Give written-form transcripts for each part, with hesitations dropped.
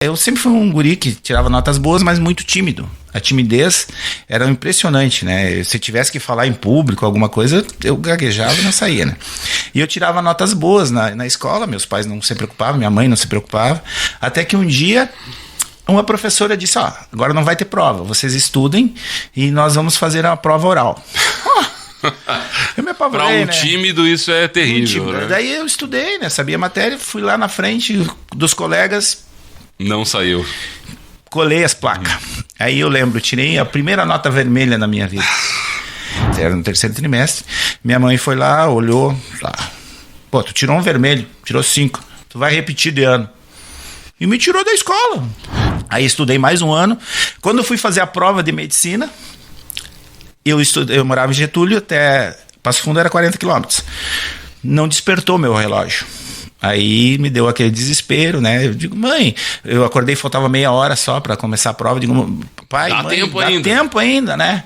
Eu sempre fui um guri que tirava notas boas, mas muito tímido. A timidez era impressionante, né? Se tivesse que falar em público, alguma coisa, eu gaguejava e não saía, né? E eu tirava notas boas na escola, meus pais não se preocupavam, minha mãe não se preocupava, até que um dia uma professora disse, agora não vai ter prova, vocês estudem e nós vamos fazer uma prova oral. Eu me apavorei, Para um tímido isso é terrível, né? Daí eu estudei, né? Sabia a matéria, fui lá na frente dos colegas. Não saiu. Colei as placas. Aí eu lembro, tirei a primeira nota vermelha na minha vida. Era no terceiro trimestre. Minha mãe foi lá, olhou. Pô, tu tirou um vermelho, tirou 5. Tu vai repetir de ano. E me tirou da escola. Aí estudei mais um ano. Quando eu fui fazer a prova de medicina, eu morava em Getúlio, até Passo Fundo era 40 quilômetros. Não despertou meu relógio. Aí me deu aquele desespero, né? Eu digo, mãe, eu acordei, faltava meia hora só para começar a prova. Eu digo, pai, dá tempo ainda, né?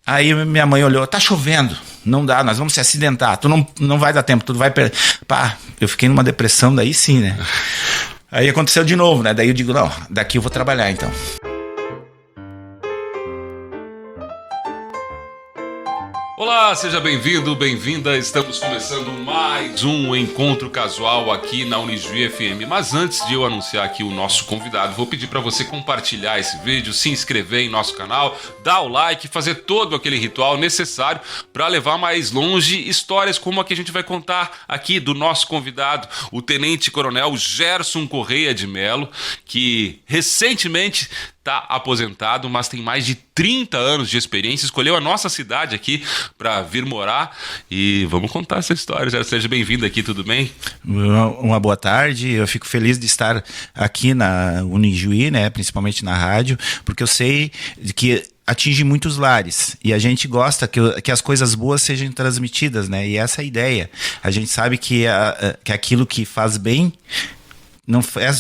Aí minha mãe olhou, tá chovendo, não dá, nós vamos se acidentar, tu não vai dar tempo, tu vai perder. Pá, eu fiquei numa depressão, daí sim, né? Aí aconteceu de novo, né? Daí eu digo, não, daqui eu vou trabalhar então. Olá, seja bem-vindo, bem-vinda. Estamos começando mais um encontro casual aqui na Unijuí FM. Mas antes de eu anunciar aqui o nosso convidado, vou pedir para você compartilhar esse vídeo, se inscrever em nosso canal, dar o like, fazer todo aquele ritual necessário para levar mais longe histórias como a que a gente vai contar aqui do nosso convidado, o Tenente Coronel Gerson Correia de Mello, que recentemente está aposentado, mas tem mais de 30 anos de experiência, escolheu a nossa cidade aqui para vir morar e vamos contar essa história. Já seja bem-vindo aqui, tudo bem? Uma boa tarde, eu fico feliz de estar aqui na Unijuí, né, principalmente na rádio, porque eu sei que atinge muitos lares e a gente gosta que as coisas boas sejam transmitidas, né, e essa é a ideia. A gente sabe que aquilo que faz bem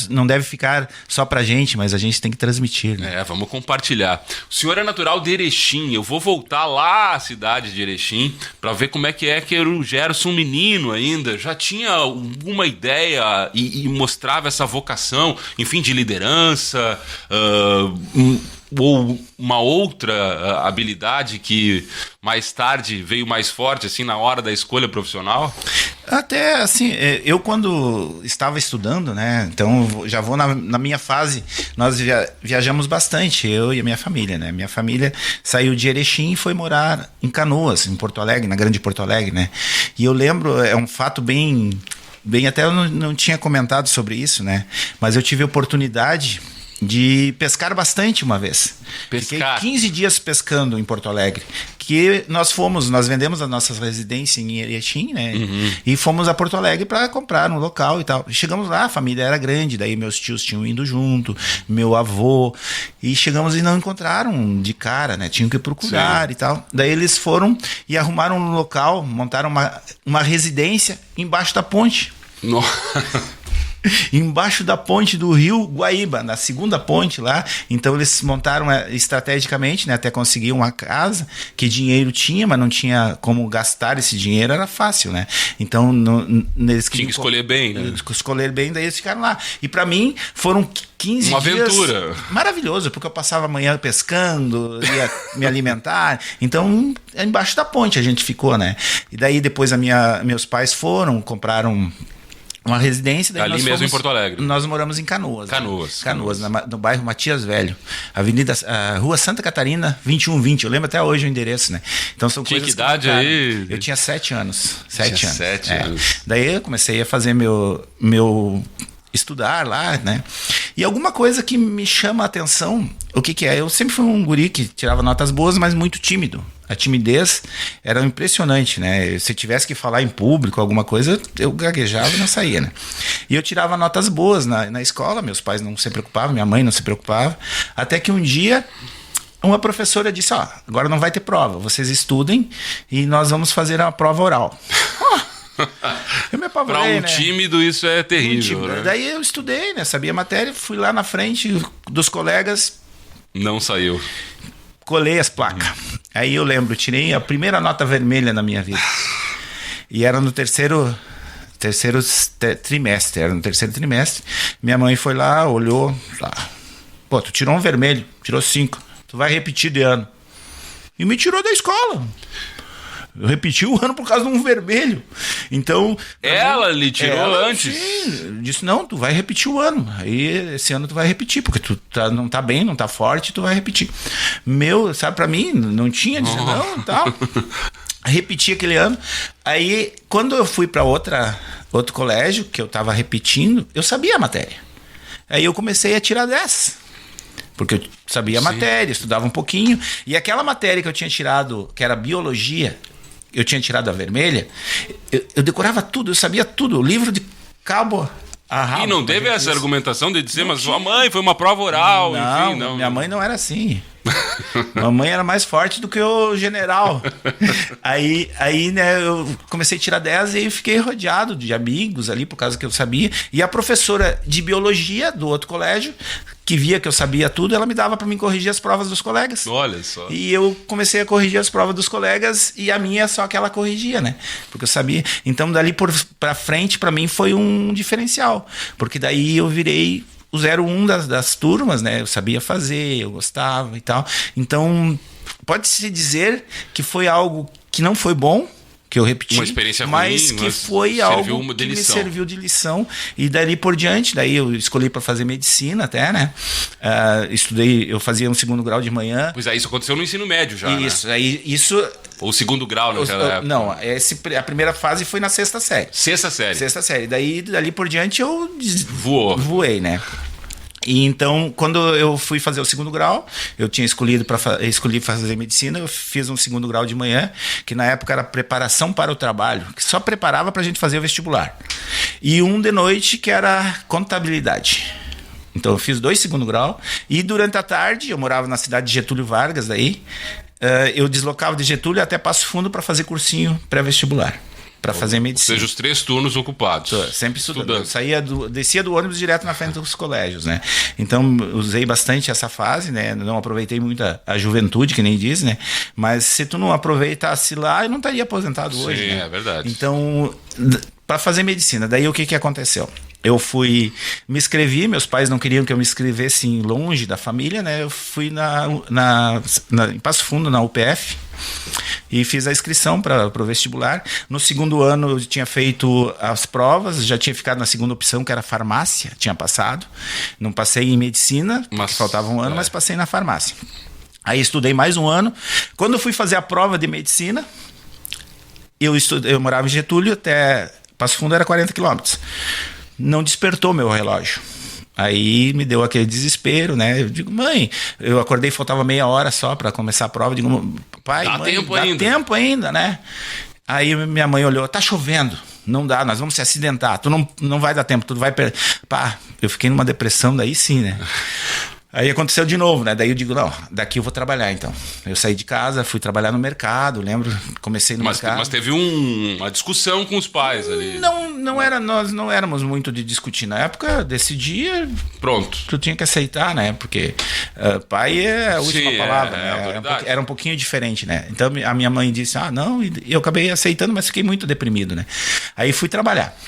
não deve ficar só pra gente, mas a gente tem que transmitir, né? Vamos compartilhar. O senhor é natural de Erechim. Eu vou voltar lá à cidade de Erechim pra ver como é que era o Gerson menino ainda. Já tinha alguma ideia e mostrava essa vocação, enfim, de liderança, ou uma outra habilidade que mais tarde veio mais forte, assim, na hora da escolha profissional? Até, assim, eu quando estava estudando, né, então já vou na minha fase, nós viajamos bastante, eu e a minha família, né, minha família saiu de Erechim e foi morar em Canoas, em Porto Alegre, na Grande Porto Alegre, né, e eu lembro, é um fato bem até eu não tinha comentado sobre isso, né, mas eu tive a oportunidade de pescar bastante uma vez. Pescar. Fiquei 15 dias pescando em Porto Alegre. Que nós vendemos a nossa residência em Erechim, né? Uhum. E fomos a Porto Alegre para comprar um local e tal. Chegamos lá, a família era grande, daí meus tios tinham ido junto, meu avô, e chegamos e não encontraram de cara, né? Tinham que procurar. Sim. E tal. Daí eles foram e arrumaram um local, montaram uma residência embaixo da ponte. Nossa. Embaixo da ponte do rio Guaíba, na segunda ponte lá. Então eles montaram estrategicamente, né, até conseguir uma casa, que dinheiro tinha, mas não tinha como gastar esse dinheiro, era fácil, né? Então eles tinha que escolher bem, né? Escolher bem, daí eles ficaram lá. E para mim foram 15 uma dias aventura maravilhoso, porque eu passava a manhã pescando, ia me alimentar. Então embaixo da ponte a gente ficou, né? E daí depois meus pais compraram uma residência. Daí ali mesmo em Porto Alegre. Nós moramos em Canoas. Canoas. No bairro Matias Velho. Rua Santa Catarina, 2120. Eu lembro até hoje o endereço, né? Então são tinha coisas que idade aí? Eu tinha 7 anos. 7 anos. Daí eu comecei a fazer meu estudar lá, né? E alguma coisa que me chama a atenção, o que é? Eu sempre fui um guri que tirava notas boas, mas muito tímido. A timidez era impressionante, né? Se tivesse que falar em público, alguma coisa, eu gaguejava e não saía, né? E eu tirava notas boas na escola, meus pais não se preocupavam, minha mãe não se preocupava, até que um dia uma professora disse, agora não vai ter prova, vocês estudem e nós vamos fazer uma prova oral. Eu me apavorei, né? Para um tímido isso é terrível, né? Daí eu estudei, né? Sabia a matéria, fui lá na frente dos colegas. Não saiu. Colei as placas. Aí eu lembro, tirei a primeira nota vermelha na minha vida. E era no terceiro trimestre, era no terceiro trimestre. Minha mãe foi lá, olhou, pô, tu tirou um vermelho, tirou 5, tu vai repetir de ano. E me tirou da escola. Eu repeti o ano por causa de um vermelho. Então... Ela lhe tirou antes? Sim, disse, não, tu vai repetir o ano. Aí esse ano tu vai repetir, porque tu não tá bem, não tá forte, tu vai repetir. Sabe, pra mim, não tinha, disse, não, tal. Repeti aquele ano. Aí, quando eu fui pra outro colégio, que eu tava repetindo, eu sabia a matéria. Aí eu comecei a tirar 10. Porque eu sabia a matéria, estudava um pouquinho. E aquela matéria que eu tinha tirado, que era biologia, eu tinha tirado a vermelha, eu decorava tudo, eu sabia tudo. O livro de cabo a rabo. E não teve essa argumentação de dizer, mas sua mãe foi uma prova oral, não, enfim. Não, minha mãe não era assim. Mamãe era mais forte do que o general. Aí, né, eu comecei a tirar 10 e aí fiquei rodeado de amigos ali, por causa que eu sabia. E a professora de biologia do outro colégio, que via que eu sabia tudo, ela me dava para mim corrigir as provas dos colegas. Olha só. E eu comecei a corrigir as provas dos colegas e a minha só que ela corrigia, né? Porque eu sabia. Então, dali pra frente, para mim, foi um diferencial. Porque daí eu virei o 01 das turmas, né? Eu sabia fazer, eu gostava e tal. Então, pode-se dizer que foi algo que não foi bom, que eu repeti, uma experiência mas ruim, que foi algo que me lição. serviu de lição. E dali por diante, daí eu escolhi para fazer medicina até, né? Estudei, eu fazia um segundo grau de manhã. Pois é, isso aconteceu no ensino médio já, Isso, né? aí isso... Ou segundo grau naquela época? Não, a primeira fase foi na sexta série. Sexta série. Daí, dali por diante, eu voei, né? E então, quando eu fui fazer o segundo grau, eu tinha escolhi fazer medicina, eu fiz um segundo grau de manhã, que na época era preparação para o trabalho, que só preparava pra gente fazer o vestibular. E um de noite, que era contabilidade. Então eu fiz 2 segundo grau, e durante a tarde, eu morava na cidade de Getúlio Vargas, daí, eu deslocava de Getúlio até Passo Fundo para fazer cursinho pré-vestibular. Para fazer medicina. Ou seja, os 3 turnos ocupados. Sempre estudando. Eu descia do ônibus direto na frente dos colégios, né? Então, usei bastante essa fase, né? Não aproveitei muito a juventude, que nem diz, né? Mas se tu não aproveitasse lá, eu não estaria aposentado hoje, né? Sim, é verdade. Então, para fazer medicina, daí o que aconteceu? Eu me inscrevi, meus pais não queriam que eu me inscrevesse longe da família, né? Eu fui em Passo Fundo, na UPF, e fiz a inscrição para o vestibular. No segundo ano eu tinha feito as provas, já tinha ficado na segunda opção, que era farmácia, tinha passado. Não passei em medicina, porque faltava um ano, mas passei na farmácia. Aí estudei mais um ano. Quando eu fui fazer a prova de medicina, eu morava em Getúlio, até Passo Fundo era 40 quilômetros. Não despertou meu relógio. Aí me deu aquele desespero, né? Eu digo, mãe, eu acordei, faltava meia hora só para começar a prova. Eu digo, pai, dá tempo ainda, né? Aí minha mãe olhou, tá chovendo, não dá, nós vamos se acidentar, tu não vai dar tempo, tu vai perder. Pá, eu fiquei numa depressão, daí sim, né? Aí aconteceu de novo, né? Daí eu digo, não, daqui eu vou trabalhar, então. Eu saí de casa, fui trabalhar no mercado, lembro, comecei no mercado. Mas teve uma discussão com os pais ali. Nós não éramos muito de discutir. Na época, decidia... Pronto. Tu tinha que aceitar, né? Porque pai é a última palavra, né? Era um pouquinho diferente, né? Então a minha mãe disse, não, e eu acabei aceitando, mas fiquei muito deprimido, né? Aí fui trabalhar.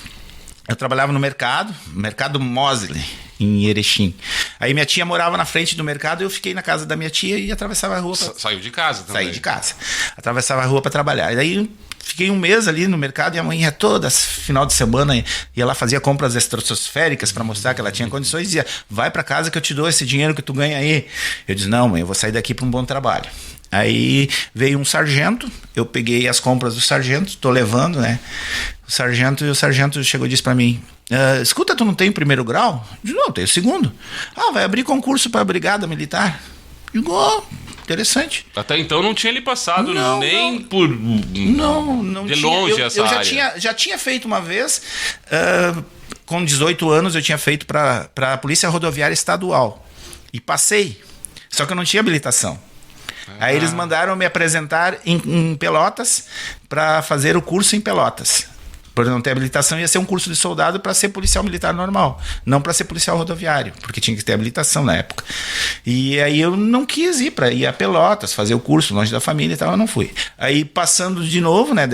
Eu trabalhava no mercado Mosley, em Erechim. Aí minha tia morava na frente do mercado, eu fiquei na casa da minha tia e atravessava a rua. Saiu de casa também? Saí de casa. Atravessava a rua para trabalhar. E daí fiquei um mês ali no mercado e a mãe ia final de semana e ela fazia compras estratosféricas para mostrar que ela tinha condições e dizia, vai para casa que eu te dou esse dinheiro que tu ganha aí. Eu disse, não, mãe, eu vou sair daqui para um bom trabalho. Aí veio um sargento, eu peguei as compras do sargento, tô levando, né? O sargento chegou e disse pra mim, escuta, tu não tem primeiro grau? Eu disse, não, eu tenho segundo. Vai abrir concurso pra Brigada Militar. Eu digo, interessante. Até então não tinha lhe passado nem por... Não de tinha. longe essa área. Já tinha feito uma vez, com 18 anos eu tinha feito pra a Polícia Rodoviária Estadual. E passei, só que eu não tinha habilitação. Aí eles mandaram me apresentar em Pelotas para fazer o curso em Pelotas. por não ter habilitação, ia ser um curso de soldado para ser policial militar normal, não para ser policial rodoviário, porque tinha que ter habilitação na época. E aí eu não quis ir a Pelotas, fazer o curso longe da família e tal, eu não fui. Aí passando de novo, né,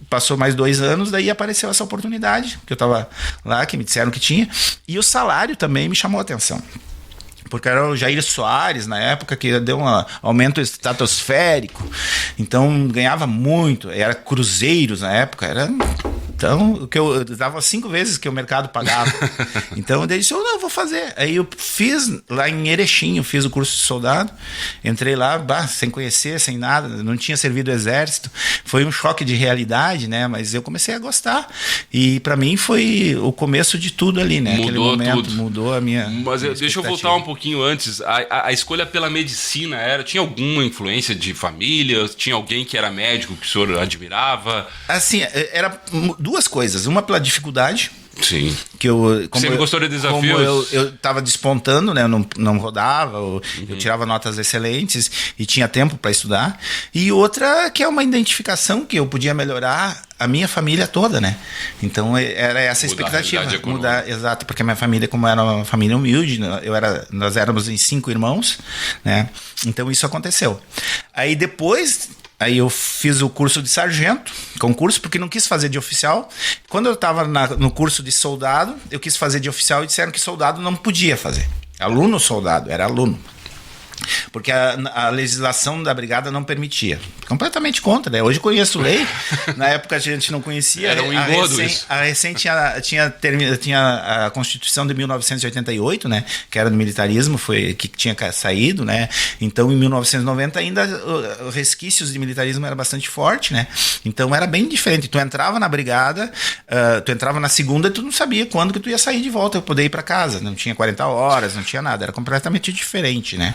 passou mais 2 anos, daí apareceu essa oportunidade, que eu estava lá, que me disseram que tinha, e o salário também me chamou a atenção. Porque era o Jair Soares, na época, que deu um aumento estratosférico. Então, ganhava muito. Era cruzeiros na época. Então, eu dava 5 vezes que o mercado pagava. Então, eu disse, não, vou fazer. Aí eu fiz lá em Erechim, eu fiz o curso de soldado. Entrei lá, sem conhecer, sem nada. Não tinha servido o exército. Foi um choque de realidade, né? Mas eu comecei a gostar. E para mim foi o começo de tudo ali, né? Mudou aquele momento, tudo. Mudou a minha. Mas deixa eu voltar um pouquinho antes. A escolha pela medicina tinha alguma influência de família? Tinha alguém que era médico que o senhor admirava? Assim, era 2 coisas. Uma pela dificuldade. Sim. Que eu, Sempre gostou de desafios? Como eu estava despontando, né? Eu não rodava, eu tirava notas excelentes e tinha tempo para estudar. E outra que é uma identificação que eu podia melhorar a minha família toda, né? Então era essa a expectativa. Mudar, exato, porque a minha família, como era uma família humilde, nós éramos em 5 irmãos, né? Então isso aconteceu. Aí depois... Aí eu fiz o curso de sargento, concurso, porque não quis fazer de oficial. Quando eu estava no curso de soldado, eu quis fazer de oficial e disseram que soldado não podia fazer. Aluno soldado, era aluno. Porque a legislação da brigada não permitia. Completamente contra, né? Hoje eu conheço lei, na época a gente não conhecia. Era um engodo isso. A recém tinha a Constituição de 1988, né? Que era do militarismo, que tinha saído, né? Então em 1990 ainda os resquícios de militarismo era bastante forte, né? Então era bem diferente. Tu entrava na brigada, tu entrava na segunda e tu não sabia quando que tu ia sair de volta, eu poder ir para casa. Não tinha 40 horas, não tinha nada. Era completamente diferente, né?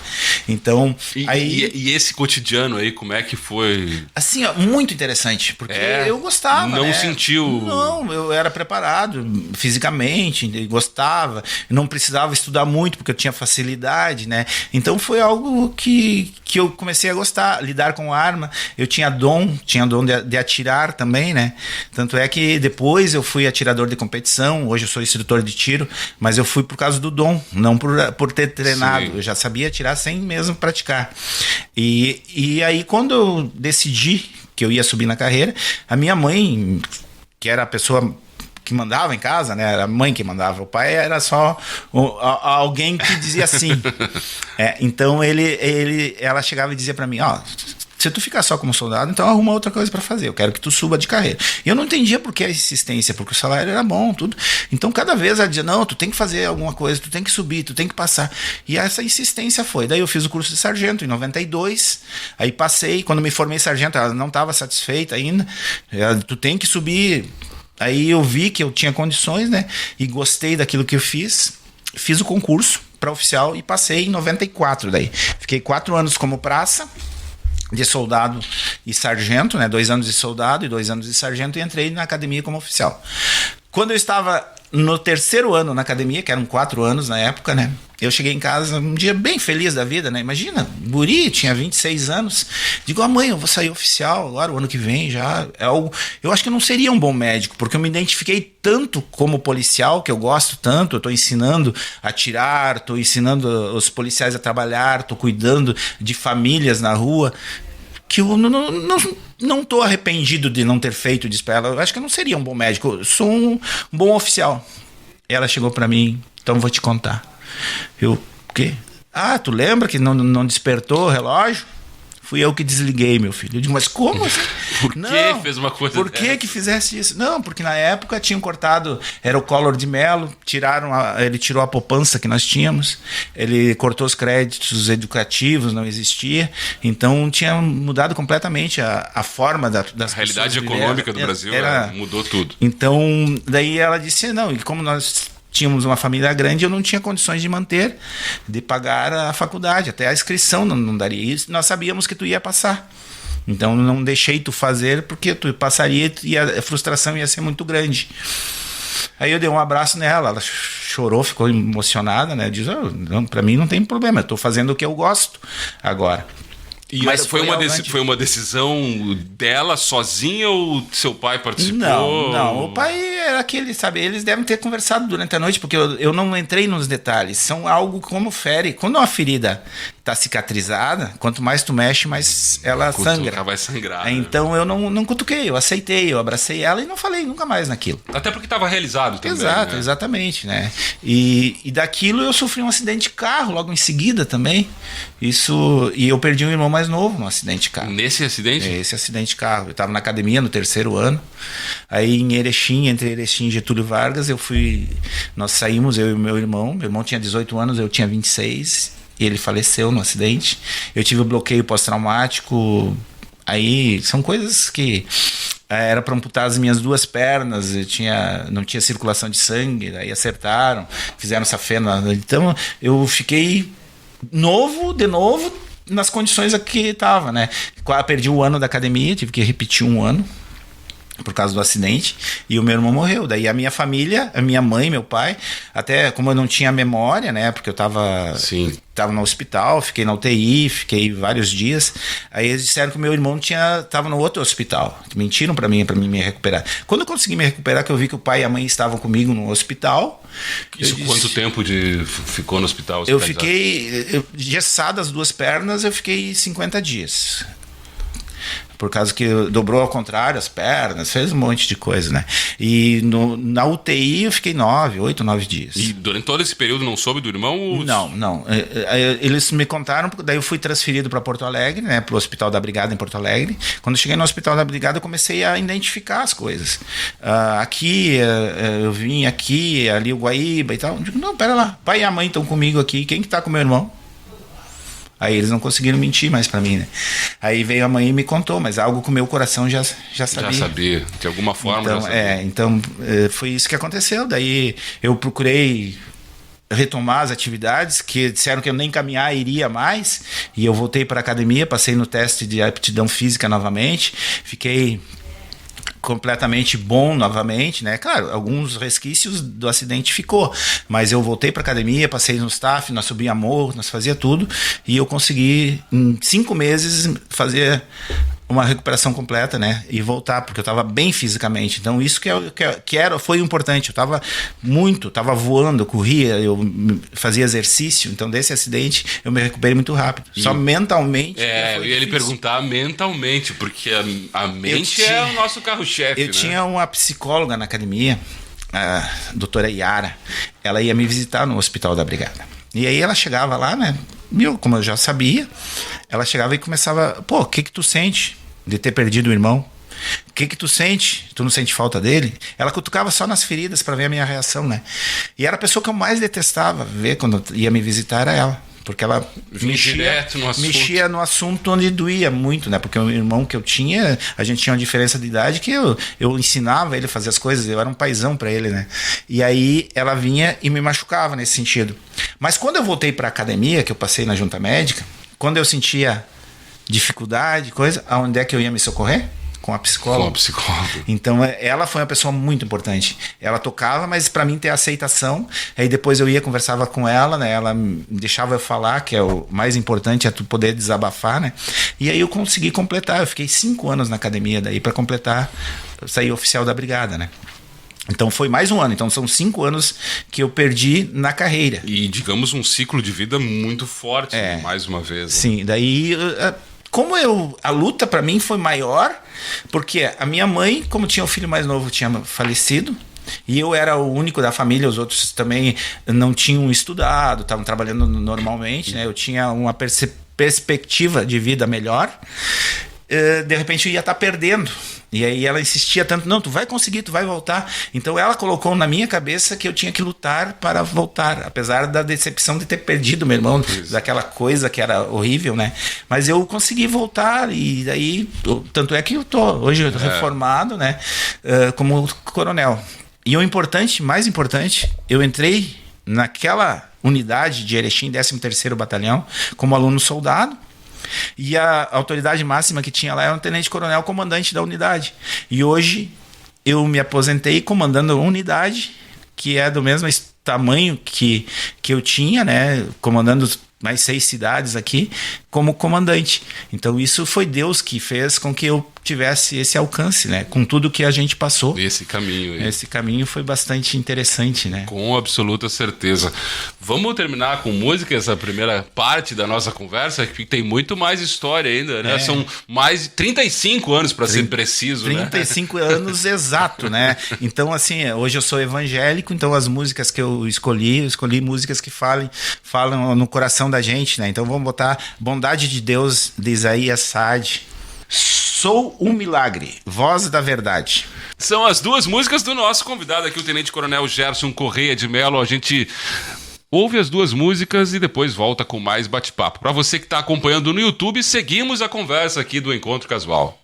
Então, e esse cotidiano aí, como é que foi? Assim, ó, muito interessante, porque eu gostava. Não né? sentiu? Não, eu era preparado fisicamente, gostava, não precisava estudar muito, porque eu tinha facilidade, né? Então foi algo que eu comecei a gostar, lidar com arma. Eu tinha dom de atirar também, né? Tanto é que depois eu fui atirador de competição, hoje eu sou instrutor de tiro, mas eu fui por causa do dom, não por ter treinado. Sim. Eu já sabia atirar sem mesmo praticar. E aí quando eu decidi que eu ia subir na carreira, a minha mãe, que era a pessoa que mandava em casa, né? Era a mãe que mandava, o pai era só alguém que dizia sim. Então ela chegava e dizia para mim, se tu ficar só como soldado, então arruma outra coisa para fazer. Eu quero que tu suba de carreira. E eu não entendia por que a insistência, porque o salário era bom, tudo. Então, cada vez ela dizia, não, tu tem que fazer alguma coisa, tu tem que subir, tu tem que passar. E essa insistência foi. Daí eu fiz o curso de sargento em 92, aí passei. Quando me formei sargento, ela não estava satisfeita ainda. Tu tem que subir. Aí eu vi que eu tinha condições, né? E gostei daquilo que eu fiz. Fiz o concurso para oficial e passei em 94 daí. Fiquei 4 anos como praça, de soldado e sargento, né? 2 anos de soldado e 2 anos de sargento, e entrei na academia como oficial. Quando eu estava no 3º ano na academia, que eram 4 anos na época, né? Eu cheguei em casa um dia bem feliz da vida, né? Imagina, guri, tinha 26 anos. Digo, mãe, eu vou sair oficial agora, o ano que vem já. Eu acho que eu não seria um bom médico, porque eu me identifiquei tanto como policial, que eu gosto tanto, eu tô ensinando a atirar, tô ensinando os policiais a trabalhar, tô cuidando de famílias na rua, que eu não tô arrependido de não ter feito disso pra ela. Eu acho que eu não seria um bom médico, eu sou um bom oficial. Ela chegou pra mim, então vou te contar. Eu, o quê? Tu lembra que não despertou o relógio? Fui eu que desliguei, meu filho. Eu digo, mas como assim? Por que fez uma coisa Por que fizesse isso? Não, porque na época tinham cortado, era o Collor de Mello, ele tirou a poupança que nós tínhamos, ele cortou os créditos educativos, não existia, então tinha mudado completamente a forma das a realidade econômica do Brasil mudou tudo. Então, daí ela disse, não, e como nós tínhamos uma família grande, eu não tinha condições de pagar a faculdade, até a inscrição não daria isso, nós sabíamos que tu ia passar. Então não deixei tu fazer, porque tu passaria e a frustração ia ser muito grande. Aí eu dei um abraço nela, ela chorou, ficou emocionada, né? Diz, não, pra mim não tem problema, eu tô fazendo o que eu gosto agora. Mas foi uma decisão dela sozinha ou seu pai participou? Não. O pai era aquele, sabe? Eles devem ter conversado durante a noite, porque eu não entrei nos detalhes. São algo como fere. Quando uma ferida tá cicatrizada, quanto mais tu mexe, mais ela sangra. Vai sangrar. Então eu não cutuquei, eu aceitei, eu abracei ela e não falei nunca mais naquilo. Até porque estava realizado também. Exato, né? Exatamente, né? E daquilo eu sofri um acidente de carro logo em seguida também. E eu perdi um irmão mais novo num acidente de carro. Nesse acidente? Esse acidente de carro. Eu estava na academia no 3º ano. Aí em Erechim, entre Erechim e Getúlio Vargas, nós saímos, eu e meu irmão. Meu irmão tinha 18 anos, eu tinha 26. E ele faleceu no acidente. Eu tive o bloqueio pós-traumático. Aí são coisas que era para amputar as minhas 2 pernas, não tinha circulação de sangue, aí acertaram, fizeram essa fenda. Então eu fiquei de novo, nas condições que estava, né? Perdi o ano da academia, tive que repetir um ano por causa do acidente, e o meu irmão morreu. Daí a minha família, a minha mãe, meu pai, até como eu não tinha memória, né, porque eu tava no hospital, fiquei na UTI, fiquei vários dias, aí eles disseram que o meu irmão tava no outro hospital, mentiram pra mim me recuperar. Quando eu consegui me recuperar, que eu vi que o pai e a mãe estavam comigo no hospital. Isso quanto tempo ficou no hospital? Eu fiquei, engessado as 2 pernas, eu fiquei 50 dias. Por causa que dobrou ao contrário as pernas, fez um monte de coisa, né? E na UTI eu fiquei 8, 9 dias. E durante todo esse período não soube do irmão? Ou... Não. Eles me contaram, daí eu fui transferido para Porto Alegre, né? Para o Hospital da Brigada em Porto Alegre. Quando eu cheguei no Hospital da Brigada, eu comecei a identificar as coisas. Aqui, eu vim aqui, ali o Guaíba e tal. Eu digo, não, pera lá, pai e a mãe estão comigo aqui, quem que tá com meu irmão? Aí eles não conseguiram mentir mais pra mim, né? Aí veio a mãe e me contou, mas algo que o meu coração já sabia. Já sabia, de alguma forma então, já sabia. Então foi isso que aconteceu. Daí eu procurei retomar as atividades, que disseram que eu nem caminhar iria mais, e eu voltei para a academia, passei no teste de aptidão física novamente, fiquei completamente bom novamente, né? Claro, alguns resquícios do acidente ficou, mas eu voltei para academia, passei no staff, nós subíamos morro, nós fazia tudo, e eu consegui em 5 meses fazer uma recuperação completa, né? E voltar, porque eu estava bem fisicamente. Então isso foi importante. Eu estava voando, eu corria, eu fazia exercício. Então desse acidente eu me recuperei muito rápido. Só mentalmente. Eu ia lhe perguntar mentalmente, porque a mente é o nosso carro-chefe. Eu tinha uma psicóloga na academia, a doutora Yara. Ela ia me visitar no Hospital da Brigada. E aí ela chegava lá, né? Como eu já sabia, ela chegava e começava, o que tu sente de ter perdido o irmão? O que tu sente? Tu não sente falta dele? Ela cutucava só nas feridas para ver a minha reação, né? E era a pessoa que eu mais detestava ver quando ia me visitar, era ela. Porque ela mexia no assunto onde doía muito, né? Porque o irmão que eu tinha, a gente tinha uma diferença de idade que eu ensinava ele a fazer as coisas, eu era um paizão para ele, né? E aí ela vinha e me machucava nesse sentido. Mas quando eu voltei para a academia, que eu passei na junta médica, quando eu sentia dificuldade, aonde é que eu ia me socorrer? Com a psicóloga. Então ela foi uma pessoa muito importante. Ela tocava, mas para mim ter aceitação, aí depois eu ia, conversava com ela, né? Ela deixava eu falar, que é o mais importante, é tu poder desabafar, né? E aí eu consegui completar, eu fiquei 5 anos na academia daí para completar, sair oficial da brigada, né? Então foi mais um ano, então são 5 anos que eu perdi na carreira. E digamos um ciclo de vida muito forte, mais uma vez. Sim, né? Daí... a luta para mim foi maior, porque a minha mãe, como tinha o filho mais novo, tinha falecido, e eu era o único da família, os outros também não tinham estudado, estavam trabalhando normalmente, né? Eu tinha uma perspectiva de vida melhor. De repente eu ia estar perdendo. E aí ela insistia tanto, não, tu vai conseguir, tu vai voltar. Então ela colocou na minha cabeça que eu tinha que lutar para voltar, apesar da decepção de ter perdido meu irmão, daquela coisa que era horrível, né? Mas eu consegui voltar, e daí, tanto é que eu tô hoje reformado, né? Como coronel. E mais importante, eu entrei naquela unidade de Erechim, 13º Batalhão, como aluno soldado. E a autoridade máxima que tinha lá era um tenente-coronel comandante da unidade. E hoje eu me aposentei comandando a unidade, que é do mesmo tamanho que que eu tinha, né, comandando mais 6 cidades aqui, como comandante. Então isso foi Deus que fez com que eu tivesse esse alcance, né? Com tudo que a gente passou. Esse caminho aí. Esse caminho foi bastante interessante, né? Com absoluta certeza. Vamos terminar com música essa primeira parte da nossa conversa, que tem muito mais história ainda, né? São mais de 35 anos, para ser preciso, 35 anos exato, né? Então, assim, hoje eu sou evangélico, então as músicas que eu escolhi músicas que falam no coração da gente, né? Então vamos botar Bondade de Deus, de Isaías Sade. Sou um milagre, voz da verdade. São as duas músicas do nosso convidado aqui, o Tenente Coronel Gerson Correia de Mello. A gente ouve as duas músicas e depois volta com mais bate-papo. Para você que está acompanhando no YouTube, seguimos a conversa aqui do Encontro Casual.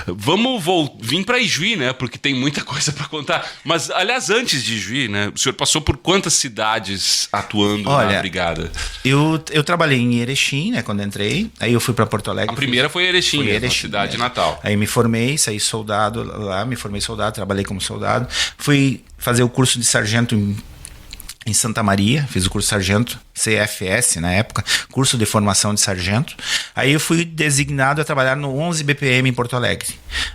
Vamos vir para Ijuí, né? Porque tem muita coisa para contar. Mas, aliás, antes de Ijuí, né? O senhor passou por quantas cidades atuando na brigada? Eu trabalhei em Erechim, né? Quando entrei. Aí eu fui para Porto Alegre. A primeira foi Erechim, cidade natal. Aí me formei, saí soldado lá, me formei soldado, trabalhei como soldado. Fui fazer o curso de sargento em Santa Maria, fiz o curso de sargento, CFS na época, curso de formação de sargento. Aí eu fui designado a trabalhar no 11 BPM em Porto Alegre.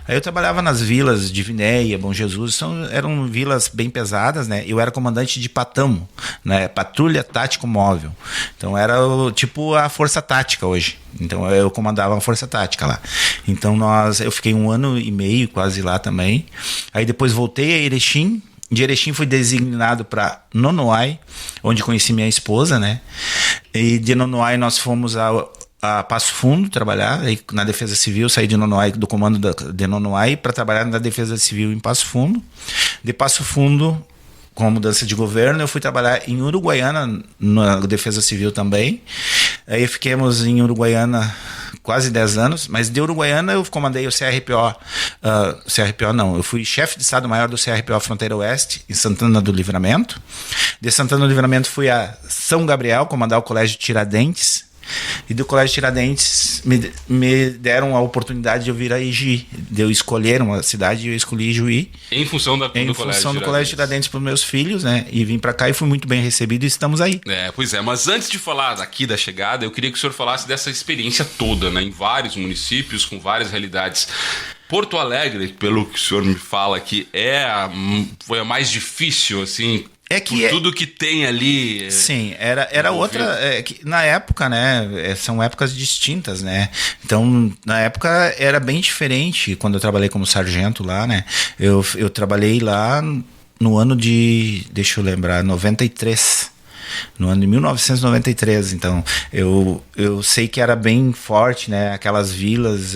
Aí eu trabalhava nas vilas de Vinéia, Bom Jesus, eram vilas bem pesadas, né? Eu era comandante de Patamo, né? Patrulha Tático Móvel. Então era tipo a Força Tática hoje. Então eu comandava uma Força Tática lá. Então eu fiquei 1 ano e meio quase lá também. Aí depois voltei a Erechim. De Erechim fui designado para Nonoai, onde conheci minha esposa, né? E de Nonoai nós fomos a Passo Fundo trabalhar, aí na Defesa Civil, saí de Nonoai, do comando de Nonoai, para trabalhar na Defesa Civil em Passo Fundo. De Passo Fundo, com a mudança de governo, eu fui trabalhar em Uruguaiana, na Defesa Civil também. Aí ficamos em Uruguaiana quase 10 anos, mas de Uruguaiana eu comandei o CRPO não, eu fui chefe de Estado-Maior do CRPO Fronteira Oeste, em Santana do Livramento. De Santana do Livramento fui a São Gabriel, comandar o Colégio Tiradentes, e do Colégio Tiradentes me deram a oportunidade de eu vir a Ijuí, de eu escolher uma cidade e eu escolhi Ijuí. Em função do Colégio Tiradentes para os meus filhos, né? E vim para cá e fui muito bem recebido e estamos aí. Pois é, mas antes de falar aqui da chegada, eu queria que o senhor falasse dessa experiência toda, né? Em vários municípios, com várias realidades. Porto Alegre, pelo que o senhor me fala aqui, foi a mais difícil, assim, por tudo que tem ali. Sim, era outra. Na época, né? São épocas distintas, né? Então, na época era bem diferente quando eu trabalhei como sargento lá, né? Eu trabalhei lá no ano de. Deixa eu lembrar, 93. No ano de 1993. Então, eu sei que era bem forte, né? Aquelas vilas.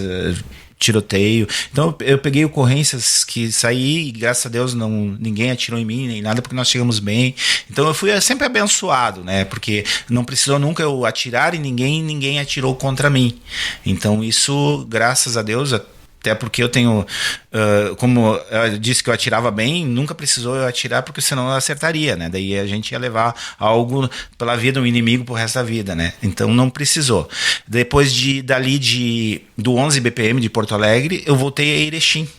Tiroteio. Então eu peguei ocorrências que saí e graças a Deus ninguém atirou em mim nem nada, porque nós chegamos bem. Então eu fui sempre abençoado, né? Porque não precisou nunca eu atirar e ninguém atirou contra mim. Então isso, graças a Deus, até porque eu tenho, como eu disse que eu atirava bem, nunca precisou eu atirar, porque senão eu acertaria, né? Daí a gente ia levar algo pela vida, um inimigo pro resto da vida, né? Então não precisou. Depois do 11 BPM de Porto Alegre, eu voltei a Erechim.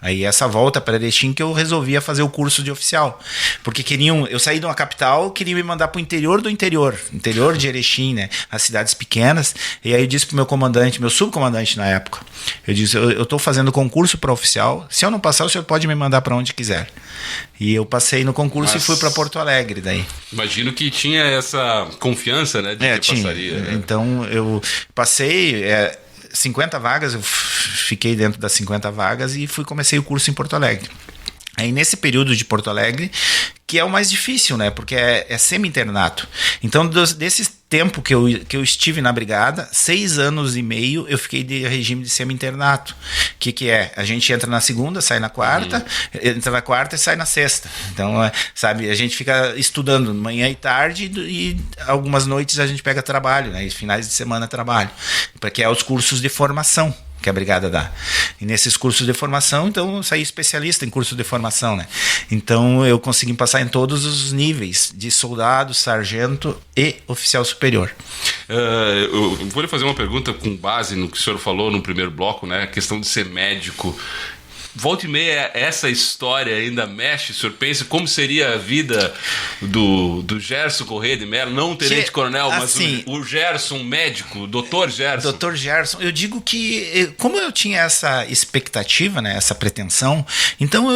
Aí essa volta para Erechim que eu resolvia fazer o curso de oficial, porque eu saí de uma capital, queriam me mandar para o interior de Erechim, né, as cidades pequenas. E aí eu disse pro meu comandante, meu subcomandante na época, eu disse, eu estou fazendo concurso para oficial, se eu não passar o senhor pode me mandar para onde quiser. E eu passei no concurso e fui para Porto Alegre daí. Imagino que tinha essa confiança, né, de que passaria. Né? Então eu passei 50 vagas, eu fiquei dentro das 50 vagas e comecei o curso em Porto Alegre. Aí nesse período de Porto Alegre, que é o mais difícil, né? Porque é semi-internato. Então, desse tempo que eu estive na brigada, 6 anos e meio, eu fiquei de regime de semi-internato. Que é? A gente entra na segunda, sai na quarta, entra na quarta e sai na sexta. Então, sabe, a gente fica estudando manhã e tarde e algumas noites a gente pega trabalho, né? E finais de semana trabalho. Porque é os cursos de formação que a brigada dá. E nesses cursos de formação, então, eu saí especialista em curso de formação, né? Então, eu consegui passar em todos os níveis, de soldado, sargento e oficial superior. Eu vou lhe fazer uma pergunta com base no que o senhor falou no primeiro bloco, né? A questão de ser médico. volta e meia, essa história ainda mexe, o senhor pensa como seria a vida do Gerson Corrêa de Mello, não o tenente-coronel, mas assim, o Gerson, médico, doutor Gerson. Doutor Gerson, eu digo que, como eu tinha essa expectativa, né, essa pretensão, então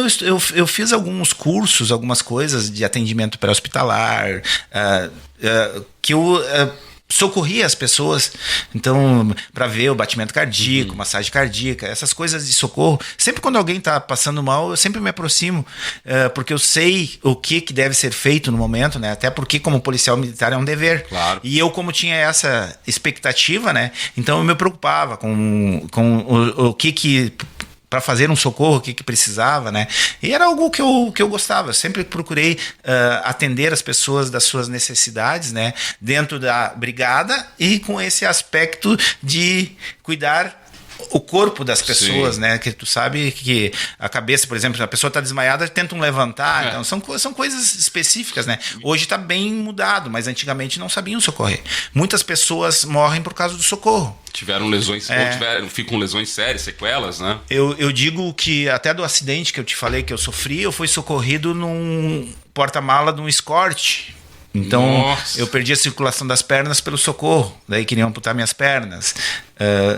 eu fiz alguns cursos, algumas coisas de atendimento pré-hospitalar, que eu socorria as pessoas, então, para ver o batimento cardíaco, massagem cardíaca, essas coisas de socorro. Sempre quando alguém está passando mal, eu sempre me aproximo, porque eu sei o que deve ser feito no momento, né? Até porque, como policial militar, é um dever. Claro. E eu, como tinha essa expectativa, né? Então eu me preocupava com o que para fazer um socorro, o que precisava, né? E era algo que eu gostava. Eu sempre procurei atender as pessoas das suas necessidades, né? Dentro da brigada e com esse aspecto de cuidar o corpo das pessoas, né? Que tu sabe que a cabeça, por exemplo, a pessoa está desmaiada, tentam levantar. Então são coisas específicas, né? Hoje está bem mudado, mas antigamente não sabiam socorrer. Muitas pessoas morrem por causa do socorro. Tiveram lesões, ou ficam lesões sérias, sequelas, né? Eu digo que até do acidente que eu te falei que eu sofri, eu fui socorrido num porta-mala de um Escort. Então, eu perdi a circulação das pernas pelo socorro. Daí queriam amputar minhas pernas.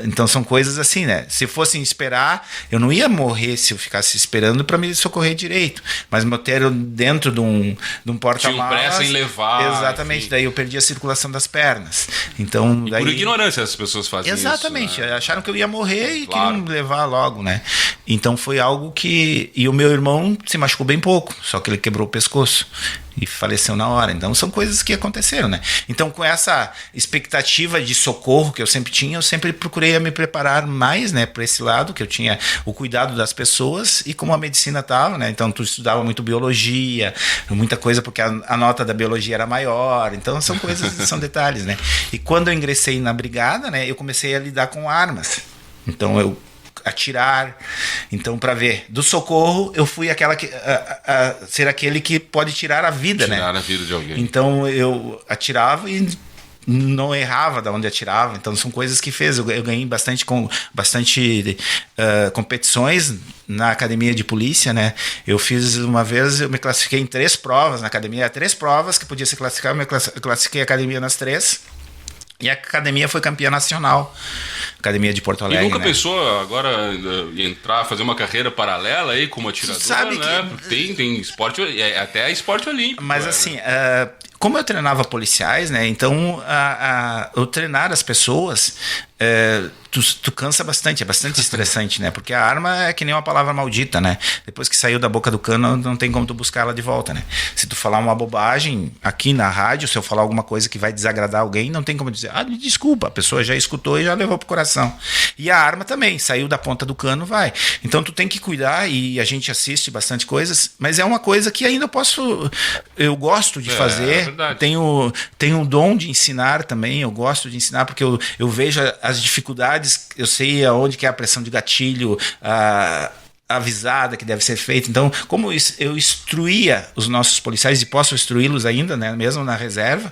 Então, são coisas assim, né? Se fossem esperar, eu não ia morrer se eu ficasse esperando para me socorrer direito. Mas me botaram dentro de um porta-malas. Tinha pressa em levar. Exatamente. Enfim. Daí eu perdi a circulação das pernas. Então, daí... por ignorância as pessoas fazem exatamente, isso. Exatamente. Né? Acharam que eu ia morrer e queriam me levar logo, né? Então, foi algo que... E o meu irmão se machucou bem pouco. Só que ele quebrou o pescoço e faleceu na hora. Então são coisas que aconteceram, né? Então, com essa expectativa de socorro que eu sempre tinha, eu sempre procurei me preparar mais, né, para esse lado, que eu tinha o cuidado das pessoas e como a medicina estava, né? Então tu estudava muito biologia, muita coisa, porque a nota da biologia era maior. Então são coisas, são detalhes, né? E quando eu ingressei na brigada, né, eu comecei a lidar com armas. Então eu atirar. Então, para ver, do socorro, eu fui ser aquele que pode tirar a vida, tirar né? a vida de alguém. Então, eu atirava e não errava de onde atirava. Então, são coisas que fez. Eu ganhei bastante competições na academia de polícia, né? Eu fiz uma vez, eu me classifiquei em 3 provas na academia. 3 provas que podia se classificar, eu classifiquei a academia nas 3. E a academia foi campeã nacional. Academia de Porto Alegre. E nunca né? pensou agora entrar, fazer uma carreira paralela aí como atirador, sabe né? Que... Tem esporte, até esporte olímpico. Mas assim, como eu treinava policiais, né? Então, eu treinar as pessoas, tu cansa bastante, é bastante estressante, né? Porque a arma é que nem uma palavra maldita, né? Depois que saiu da boca do cano, não tem como tu buscar ela de volta, né? Se tu falar uma bobagem aqui na rádio, se eu falar alguma coisa que vai desagradar alguém, não tem como dizer, desculpa, a pessoa já escutou e já levou pro coração. E a arma também, saiu da ponta do cano, vai. Então tu tem que cuidar, e a gente assiste bastante coisas, mas é uma coisa que ainda eu gosto de fazer. Tenho o dom de ensinar também, eu gosto de ensinar porque eu vejo as dificuldades, eu sei aonde que é a pressão de gatilho, avisada que deve ser feita. Então, como eu instruía os nossos policiais e posso instruí-los ainda, né, mesmo na reserva,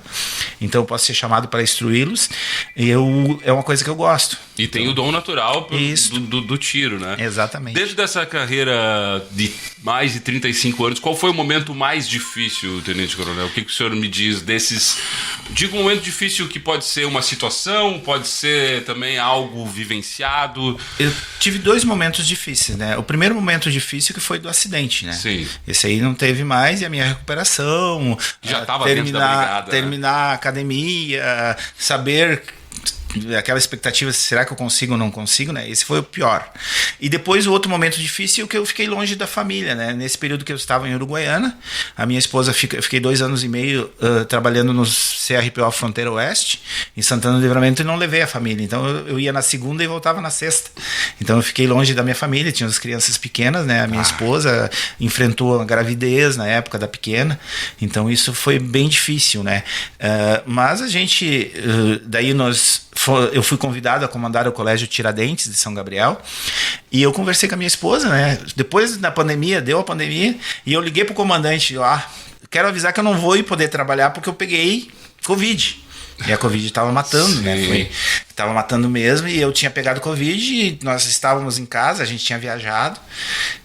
então eu posso ser chamado para instruí-los, é uma coisa que eu gosto. E tem o dom natural do tiro, né? Exatamente. Dentro dessa carreira de mais de 35 anos, qual foi o momento mais difícil, Tenente Coronel? O que o senhor me diz desses... Digo um momento difícil que pode ser uma situação, pode ser também algo vivenciado. Eu tive 2 momentos difíceis, né? O primeiro momento difícil que foi do acidente, né? Sim. Esse aí não teve mais, e a minha recuperação... Já estava dentro da brigada. Terminar a academia, saber... aquela expectativa, será que eu consigo ou não consigo, né? Esse foi o pior. E depois o outro momento difícil que eu fiquei longe da família, né? Nesse período que eu estava em Uruguaiana, a minha esposa, eu fiquei 2 anos e meio trabalhando no CRPO Fronteira Oeste, em Santana do Livramento, e não levei a família. Então eu ia na segunda e voltava na sexta. Então eu fiquei longe da minha família, tinha as crianças pequenas, né? A minha esposa enfrentou a gravidez na época da pequena, então isso foi bem difícil, né? Mas a gente, daí eu fui convidado a comandar o Colégio Tiradentes de São Gabriel, e eu conversei com a minha esposa, né? Depois da pandemia, deu a pandemia, e eu liguei pro comandante, quero avisar que eu não vou poder trabalhar porque eu peguei Covid. E a Covid estava matando, né? Tava matando mesmo, e eu tinha pegado Covid, e nós estávamos em casa, a gente tinha viajado,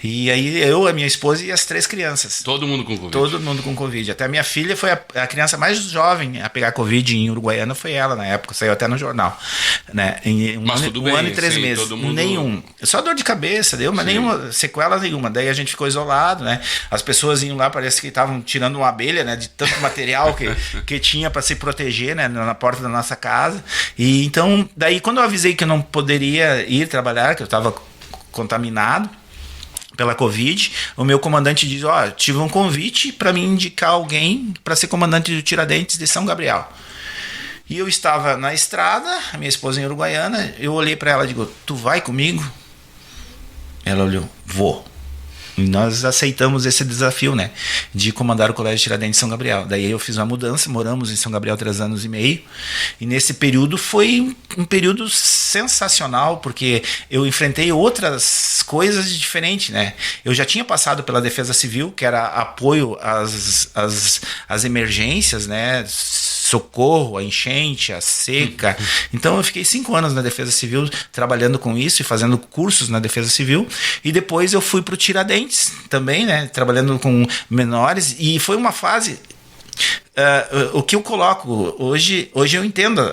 e aí eu, a minha esposa e as 3 crianças. Todo mundo com Covid? Todo mundo com Covid. Até a minha filha foi a criança mais jovem a pegar Covid em Uruguaiana, foi ela na época, saiu até no jornal. Né? Mas tudo bem, um ano e 3 meses. Todo mundo... Nenhum. Só dor de cabeça, deu, mas nenhuma sequela nenhuma. Daí a gente ficou isolado, né? As pessoas iam lá, parece que estavam tirando uma abelha, né? De tanto material que tinha para se proteger, né? Na porta da nossa casa. E então, daí quando eu avisei que eu não poderia ir trabalhar, que eu estava contaminado pela Covid, o meu comandante diz: tive um convite para me indicar alguém para ser comandante do Tiradentes de São Gabriel. E eu estava na estrada, a minha esposa em Uruguaiana, eu olhei para ela e digo: tu vai comigo? Ela olhou: vou. E nós aceitamos esse desafio, né, de comandar o Colégio Tiradentes de São Gabriel. Daí eu fiz uma mudança, moramos em São Gabriel 3 anos e meio, e nesse período foi um período sensacional, porque eu enfrentei outras coisas diferentes, né. Eu já tinha passado pela Defesa Civil, que era apoio às emergências, né, socorro, a enchente, a seca. Então eu fiquei 5 anos na Defesa Civil trabalhando com isso e fazendo cursos na Defesa Civil, e depois eu fui para o Tiradentes também, né, trabalhando com menores, e foi uma fase... o que eu coloco hoje eu entendo,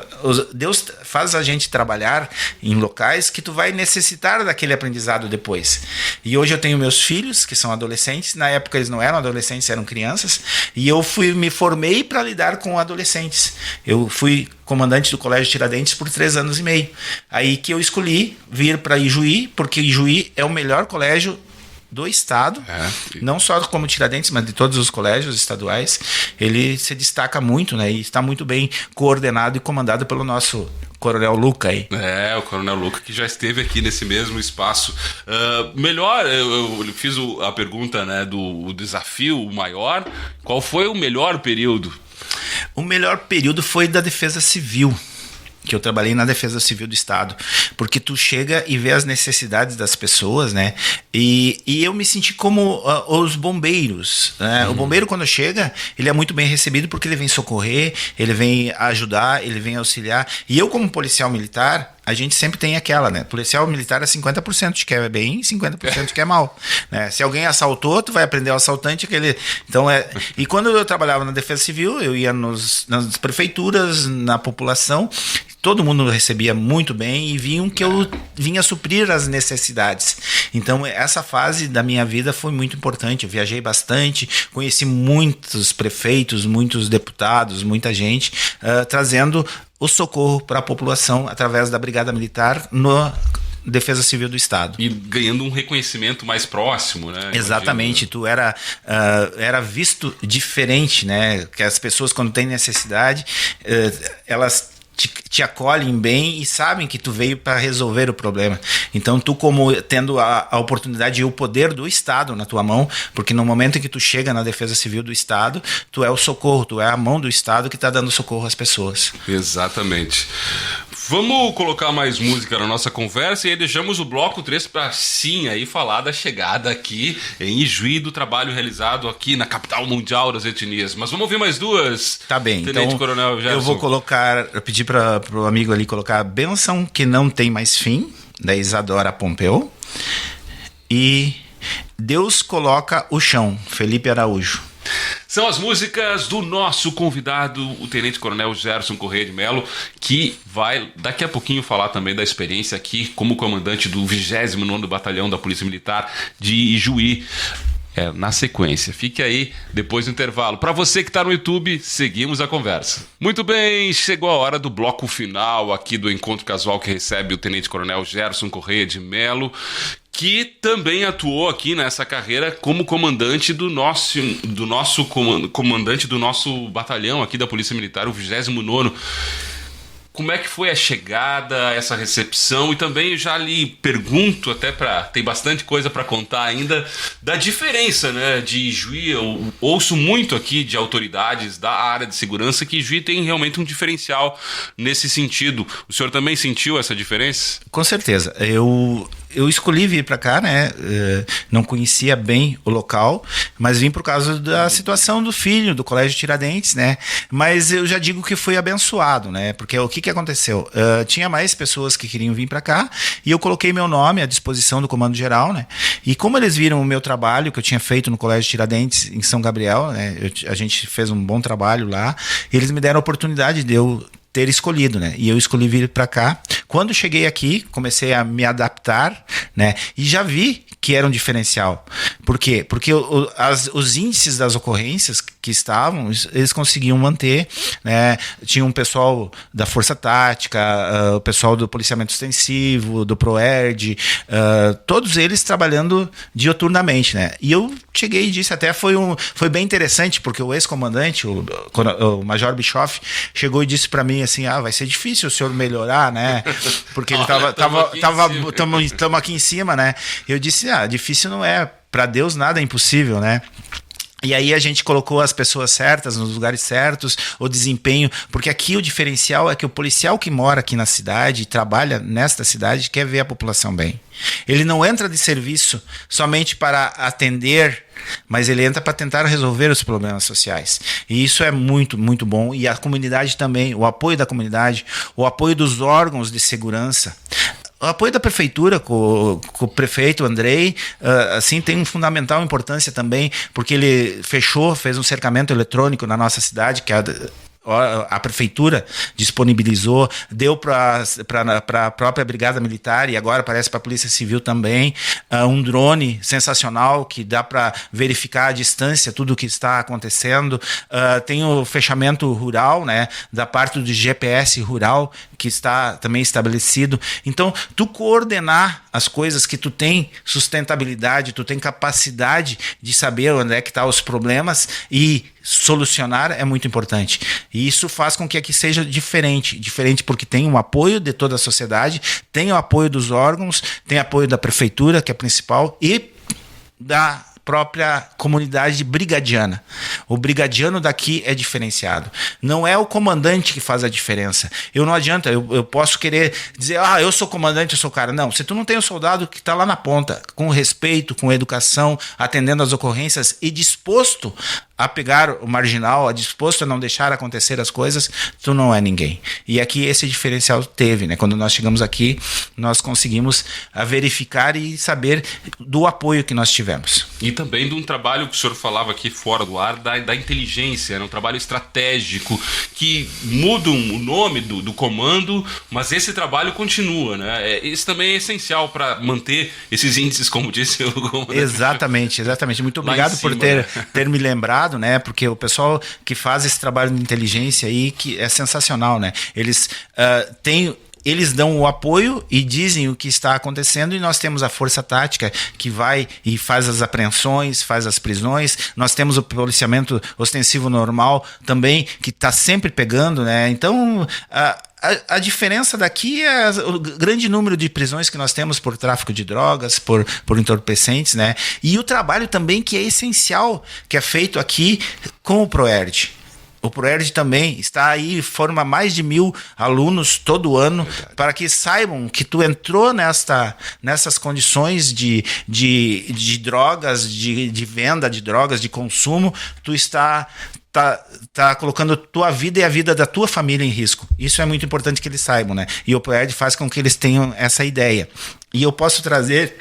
Deus faz a gente trabalhar em locais que tu vai necessitar daquele aprendizado depois. E hoje eu tenho meus filhos que são adolescentes. Na época eles não eram adolescentes, eram crianças, e eu me formei para lidar com adolescentes. Eu fui comandante do Colégio Tiradentes por 3 anos e meio. Aí que eu escolhi vir para Ijuí, porque Ijuí é o melhor colégio do estado, não só como Tiradentes, mas de todos os colégios estaduais. Ele se destaca muito, né, e está muito bem coordenado e comandado pelo nosso Coronel Luca aí. O Coronel Luca, que já esteve aqui nesse mesmo espaço. Melhor, eu fiz a pergunta, né, do desafio, o maior. Qual foi o melhor período? O melhor período foi da Defesa Civil, que eu trabalhei na Defesa Civil do Estado, porque tu chega e vê as necessidades das pessoas, né, e eu me senti como os bombeiros, né? O bombeiro, quando chega, ele é muito bem recebido, porque ele vem socorrer, ele vem ajudar, ele vem auxiliar, e eu, como policial militar, a gente sempre tem aquela, né? Policial militar é 50% de quer bem, 50% de quer mal, né? Se alguém assaltou, tu vai aprender o assaltante, então e quando eu trabalhava na Defesa Civil, eu ia nas prefeituras, na população, todo mundo recebia muito bem e viam que eu vinha suprir as necessidades. Então essa fase da minha vida foi muito importante. Eu viajei bastante, conheci muitos prefeitos, muitos deputados, muita gente, trazendo o socorro para a população através da Brigada Militar no Defesa Civil do Estado. E ganhando um reconhecimento mais próximo, né? Exatamente. Imagina. Tu era visto diferente, né? Que as pessoas, quando têm necessidade, elas te acolhem bem e sabem que tu veio para resolver o problema. Então tu, como tendo a oportunidade e o poder do Estado na tua mão, porque no momento em que tu chega na Defesa Civil do Estado, tu é o socorro, tu é a mão do Estado que está dando socorro às pessoas. Exatamente. Vamos colocar mais música na nossa conversa e aí deixamos o bloco 3 para sim aí falar da chegada aqui em Ijuí, do trabalho realizado aqui na capital mundial das etnias. Mas vamos ouvir mais 2. Tá bem, Tenente então Coronel Gerson. Eu vou pedir para o amigo ali colocar a Bênção que Não Tem Mais Fim, da Isadora Pompeu, e Deus Coloca o Chão, Felipe Araújo. São as músicas do nosso convidado, o Tenente Coronel Gerson Correia de Mello, que vai daqui a pouquinho falar também da experiência aqui como comandante do 29º Batalhão da Polícia Militar de Ijuí. Na sequência. Fique aí depois do intervalo. Para você que está no YouTube, seguimos a conversa. Muito bem, chegou a hora do bloco final aqui do Encontro Casual, que recebe o Tenente Coronel Gerson Correia de Mello, que também atuou aqui nessa carreira como comandante comandante do nosso batalhão aqui da Polícia Militar, o 29º. Como é que foi a chegada, essa recepção? E também eu já lhe pergunto, até tem bastante coisa para contar ainda, da diferença, né, de Ijuí. Eu ouço muito aqui de autoridades da área de segurança que Ijuí tem realmente um diferencial nesse sentido. O senhor também sentiu essa diferença? Com certeza. Eu eu escolhi vir para cá, né? Não conhecia bem o local, mas vim por causa da situação do filho, do Colégio Tiradentes, né? Mas eu já digo que fui abençoado, né? Porque o que aconteceu? Tinha mais pessoas que queriam vir para cá e eu coloquei meu nome à disposição do Comando Geral, né? E como eles viram o meu trabalho que eu tinha feito no Colégio Tiradentes em São Gabriel, né? A gente fez um bom trabalho lá, e eles me deram a oportunidade de eu ter escolhido, né? E eu escolhi vir para cá. Quando cheguei aqui, comecei a me adaptar, né? E já vi que era um diferencial. Por quê? Porque os índices das ocorrências que estavam, eles conseguiam manter, né? Tinha um pessoal da Força Tática, o pessoal do Policiamento Ostensivo, do ProERD, todos eles trabalhando dioturnamente, né? E eu cheguei e disse, até foi bem interessante, porque o ex-comandante, o Major Bischoff, chegou e disse para mim assim, vai ser difícil o senhor melhorar, né? Porque ele estamos aqui em cima, né? Eu disse, difícil não é, para Deus nada é impossível, né? E aí a gente colocou as pessoas certas nos lugares certos, o desempenho, porque aqui o diferencial é que o policial que mora aqui na cidade, trabalha nesta cidade, quer ver a população bem. Ele não entra de serviço somente para atender, mas ele entra para tentar resolver os problemas sociais. E isso é muito, muito bom. E a comunidade também, o apoio da comunidade, o apoio dos órgãos de segurança. O apoio da prefeitura com o prefeito Andrei, assim, tem uma fundamental importância também, porque ele fez um cercamento eletrônico na nossa cidade, que a prefeitura disponibilizou, deu para a própria Brigada Militar e agora parece para a Polícia Civil também, um drone sensacional que dá para verificar à distância tudo o que está acontecendo. Tem o fechamento rural, né, da parte do GPS rural, que está também estabelecido. Então, tu coordenar as coisas que tu tem sustentabilidade, tu tem capacidade de saber onde é que estão os problemas e solucionar é muito importante. E isso faz com que aqui seja diferente porque tem o apoio de toda a sociedade, tem o apoio dos órgãos, tem o apoio da prefeitura, que é a principal, e da própria comunidade brigadiana. O brigadiano daqui é diferenciado. Não é o comandante que faz a diferença. Não adianta, eu posso querer dizer, eu sou comandante, eu sou cara. Não, se tu não tem o soldado que está lá na ponta, com respeito, com educação, atendendo às ocorrências e disposto a pegar o marginal, disposto a não deixar acontecer as coisas, tu não é ninguém. E aqui esse diferencial teve, né? Quando nós chegamos aqui, nós conseguimos verificar e saber do apoio que nós tivemos. E também de um trabalho que o senhor falava aqui fora do ar, da inteligência, né? Um trabalho estratégico, que muda o nome do comando, mas esse trabalho continua, né? Isso também é essencial para manter esses índices, como disse o comandante. Exatamente. Muito obrigado por ter me lembrado, né? Porque o pessoal que faz esse trabalho de inteligência aí, que é sensacional, né? Eles dão o apoio e dizem o que está acontecendo, e nós temos a Força Tática que vai e faz as apreensões, faz as prisões. Nós temos o policiamento ostensivo normal também, que está sempre pegando, né? Então, a diferença daqui é o grande número de prisões que nós temos por tráfico de drogas, por entorpecentes, né? E o trabalho também que é essencial, que é feito aqui com o ProERD. O ProERD também está aí, forma mais de 1.000 alunos todo ano. Verdade. Para que saibam que tu entrou nessas condições de drogas, de venda de drogas, de consumo, tu está colocando tua vida e a vida da tua família em risco. Isso é muito importante que eles saibam, né? E o ProERD faz com que eles tenham essa ideia. E eu posso trazer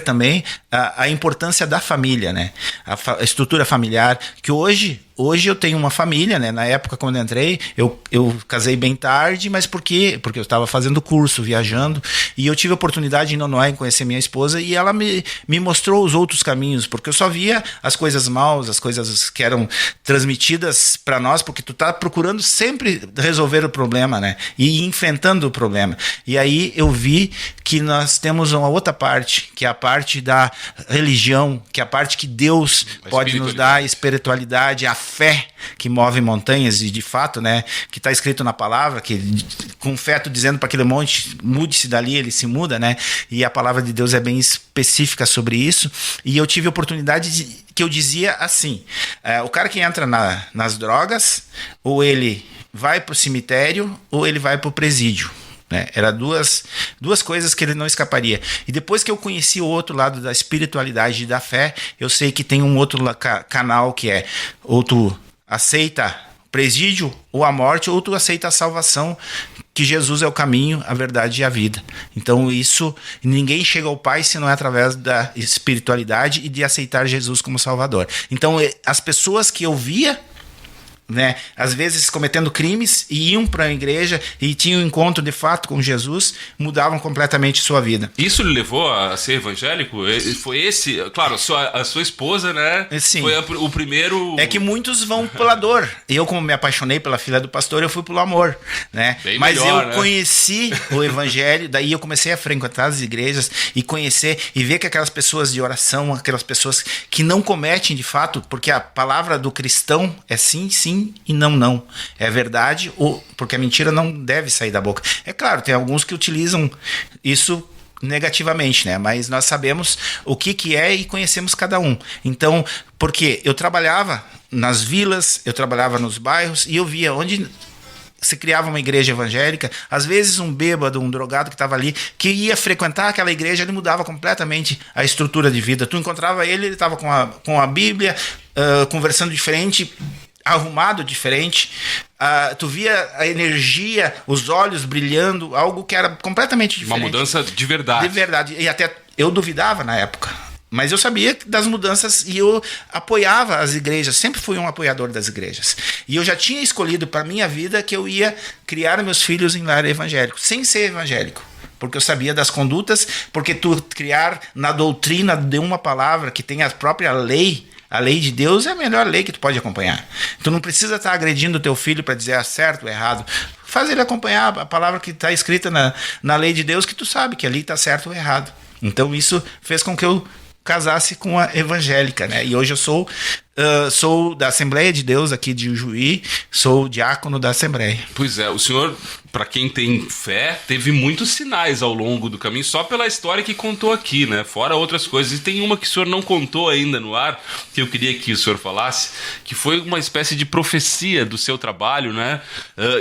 também a importância da família, né? A estrutura familiar, que hoje eu tenho uma família, né? Na época, quando eu entrei, eu casei bem tarde, mas por quê? Porque eu estava fazendo curso, viajando, e eu tive a oportunidade em Nonoai de conhecer minha esposa, e ela me mostrou os outros caminhos, porque eu só via as coisas maus, as coisas que eram transmitidas para nós, porque tu tá procurando sempre resolver o problema, né? E ir enfrentando o problema. E aí eu vi que nós temos uma outra parte, que é a parte da religião, que é a parte que Deus pode nos dar, a espiritualidade, a fé que move montanhas, e de fato, né, que está escrito na palavra, que com fé tu dizendo para aquele monte, mude-se dali, ele se muda, né? E a palavra de Deus é bem específica sobre isso. E eu tive a oportunidade que eu dizia assim, o cara que entra nas drogas, ou ele vai pro cemitério, ou ele vai pro presídio. né? Era duas coisas que ele não escaparia. E depois que eu conheci o outro lado da espiritualidade e da fé, eu sei que tem um outro canal que é ou tu aceita presídio ou a morte, ou tu aceita a salvação, que Jesus é o caminho, a verdade e a vida. Então isso, ninguém chega ao Pai se não é através da espiritualidade e de aceitar Jesus como Salvador. Então as pessoas que eu via, né, às vezes cometendo crimes, e iam para a igreja e tinham um encontro de fato com Jesus, mudavam completamente sua vida. Isso lhe levou a ser evangélico? Foi esse, claro, a sua esposa, né? Sim. Foi o primeiro. É que muitos vão pela dor. Eu, como me apaixonei pela filha do pastor, eu fui pelo amor, né? Bem mas melhor, eu né? Conheci o evangelho, daí eu comecei a frequentar as igrejas e conhecer e ver que aquelas pessoas de oração, aquelas pessoas que não cometem de fato, porque a palavra do cristão é sim, sim e não, não. É verdade, porque a mentira não deve sair da boca. É claro, tem alguns que utilizam isso negativamente, né? Mas nós sabemos o que é e conhecemos cada um. Então, porque eu trabalhava nas vilas, eu trabalhava nos bairros e eu via onde se criava uma igreja evangélica, às vezes um bêbado, um drogado que estava ali, que ia frequentar aquela igreja, ele mudava completamente a estrutura de vida. Tu encontrava ele estava com a Bíblia, conversando diferente, arrumado diferente, tu via a energia, os olhos brilhando, algo que era completamente diferente. Uma mudança de verdade. De verdade, e até eu duvidava na época, mas eu sabia das mudanças e eu apoiava as igrejas, sempre fui um apoiador das igrejas. E eu já tinha escolhido para minha vida que eu ia criar meus filhos em lar evangélico, sem ser evangélico. Porque eu sabia das condutas, porque tu criar na doutrina de uma palavra que tem a própria lei, a lei de Deus é a melhor lei que tu pode acompanhar. Tu não precisa estar agredindo o teu filho para dizer certo ou errado. Faz ele acompanhar a palavra que está escrita na lei de Deus, que tu sabe que ali está certo ou errado. Então isso fez com que eu casasse com a evangélica, né? E hoje eu sou da Assembleia de Deus aqui de Juí, sou diácono da Assembleia. Pois é, o senhor, para quem tem fé, teve muitos sinais ao longo do caminho, só pela história que contou aqui, né? Fora outras coisas. E tem uma que o senhor não contou ainda no ar, que eu queria que o senhor falasse, que foi uma espécie de profecia do seu trabalho, né?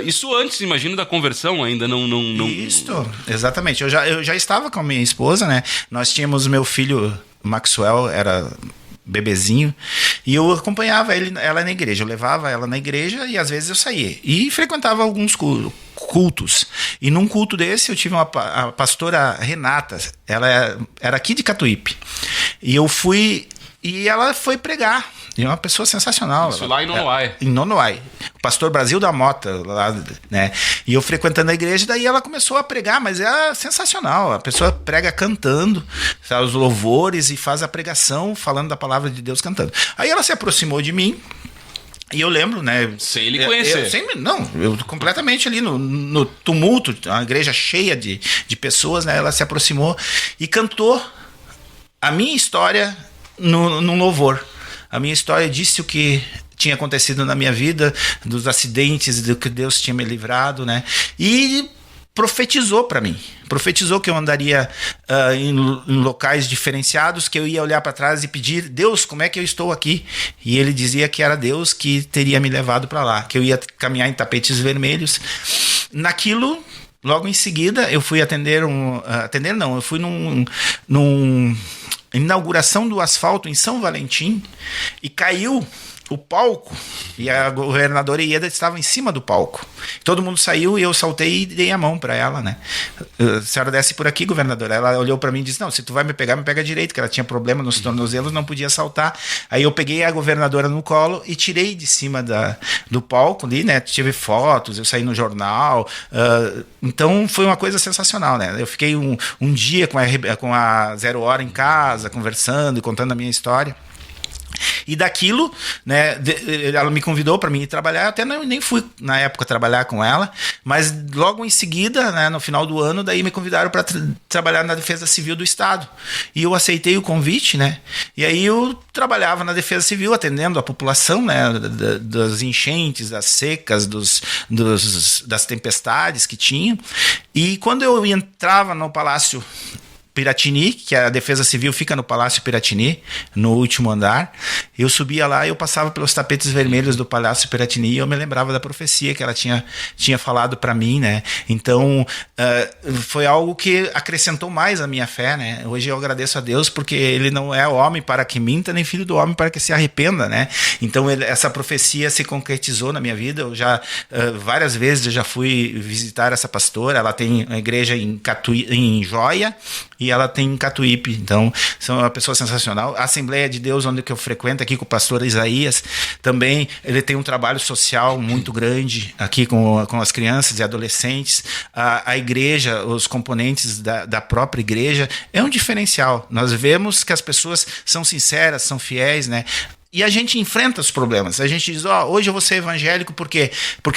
Isso antes, imagino, da conversão ainda, não... Isso, exatamente. Eu já estava com a minha esposa, né? Nós tínhamos meu filho Maxwell, era bebezinho, e eu acompanhava ela na igreja, eu levava ela na igreja e às vezes eu saía, e frequentava alguns cultos, e num culto desse eu tive a pastora Renata, ela era aqui de Catuípe, e eu fui, e ela foi pregar, e é uma pessoa sensacional. Isso lá em Nonoai. Em Nonoai. O pastor Brasil da Mota, lá, né? E eu frequentando a igreja, daí ela começou a pregar, mas é sensacional. A pessoa prega cantando, sabe, os louvores, e faz a pregação falando da palavra de Deus cantando. Aí ela se aproximou de mim, e eu lembro, né? Sem ele conhecer. Eu completamente ali no tumulto, a igreja cheia de pessoas, né? Ela se aproximou e cantou a minha história no louvor. A minha história disse o que tinha acontecido na minha vida, dos acidentes, do que Deus tinha me livrado, né? E profetizou para mim. Profetizou que eu andaria em locais diferenciados, que eu ia olhar para trás e pedir: Deus, como é que eu estou aqui? E ele dizia que era Deus que teria me levado para lá, que eu ia caminhar em tapetes vermelhos. Naquilo, logo em seguida, eu fui eu fui num inauguração do asfalto em São Valentim, e caiu o palco, e a governadora Ieda estava em cima do palco. Todo mundo saiu e eu saltei e dei a mão para ela, né? A senhora desce por aqui, governadora. Ela olhou para mim e disse: não, se tu vai me pega direito, que ela tinha problema nos tornozelos, não podia saltar. Aí eu peguei a governadora no colo e tirei de cima do palco ali, né? Tive fotos, eu saí no jornal. Então foi uma coisa sensacional, né? Eu fiquei um dia com a 0 Hora em casa, conversando e contando a minha história. E daquilo, né, ela me convidou para mim ir trabalhar. Até nem fui na época trabalhar com ela, mas logo em seguida, né, no final do ano, daí me convidaram para trabalhar na Defesa Civil do Estado, e eu aceitei o convite, né? E aí eu trabalhava na Defesa Civil atendendo a população, né, das enchentes, das secas, das tempestades que tinha. E quando eu entrava no Palácio Piratini, que a Defesa Civil fica no Palácio Piratini, no último andar. Eu subia lá e eu passava pelos tapetes vermelhos do Palácio Piratini e eu me lembrava da profecia que ela tinha falado para mim, né? Então, foi algo que acrescentou mais a minha fé, né? Hoje eu agradeço a Deus porque ele não é homem para que minta, nem filho do homem para que se arrependa, né? Então, essa profecia se concretizou na minha vida. Eu já, várias vezes, eu já fui visitar essa pastora. Ela tem uma igreja em Joia, e ela tem em Catuípe, então são uma pessoa sensacional. A Assembleia de Deus, onde que eu frequento aqui com o pastor Isaías, também ele tem um trabalho social muito grande aqui com as crianças e adolescentes. A igreja, os componentes da própria igreja, é um diferencial. Nós vemos que as pessoas são sinceras, são fiéis, né? E a gente enfrenta os problemas. A gente diz, hoje eu vou ser evangélico porque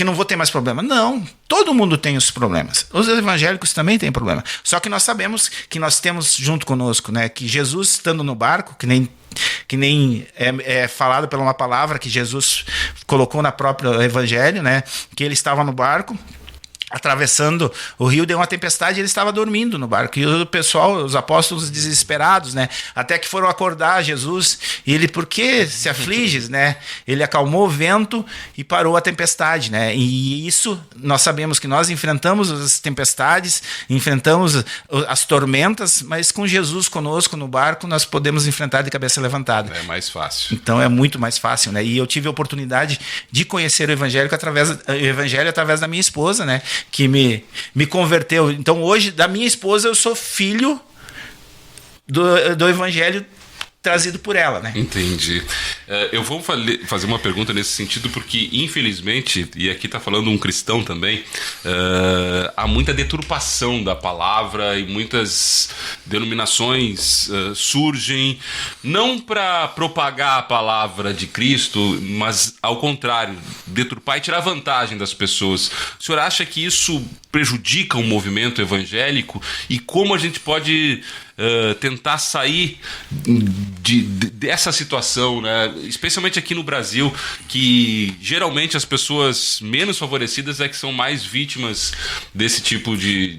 não vou ter mais problema. Não, todo mundo tem os problemas. Os evangélicos também têm problema. Só que nós sabemos que nós temos junto conosco, né, que Jesus estando no barco, que nem é falado pela uma palavra que Jesus colocou na própria evangelho, né, que ele estava no barco, atravessando o rio, deu uma tempestade e ele estava dormindo no barco. E o pessoal, os apóstolos desesperados, né? Até que foram acordar Jesus. E ele, por que se afliges, né? Ele acalmou o vento e parou a tempestade, né? E isso, nós sabemos que nós enfrentamos as tempestades, enfrentamos as tormentas, mas com Jesus conosco no barco, nós podemos enfrentar de cabeça levantada. É mais fácil. Então é muito mais fácil, né? E eu tive a oportunidade de conhecer o evangelho através da minha esposa, né? Que me converteu. Então hoje, da minha esposa, eu sou filho do evangelho trazido por ela, né? Entendi. Eu vou fazer uma pergunta nesse sentido porque, infelizmente, e aqui está falando um cristão também, há muita deturpação da palavra e muitas denominações surgem, não para propagar a palavra de Cristo, mas, ao contrário, deturpar e tirar vantagem das pessoas. O senhor acha que isso prejudica o movimento evangélico? E como a gente pode tentar sair dessa situação, né? Especialmente aqui no Brasil, que geralmente as pessoas menos favorecidas é que são mais vítimas desse tipo de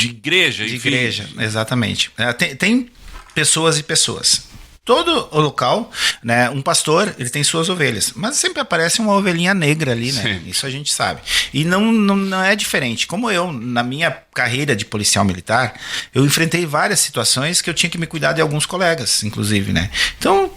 igreja. De igreja, exatamente. Tem pessoas e pessoas. Todo o local, né, um pastor, ele tem suas ovelhas, mas sempre aparece uma ovelhinha negra ali, né? Sim. Isso a gente sabe. E não é diferente. Como eu, na minha carreira de policial militar, eu enfrentei várias situações que eu tinha que me cuidar de alguns colegas, inclusive, né? Então,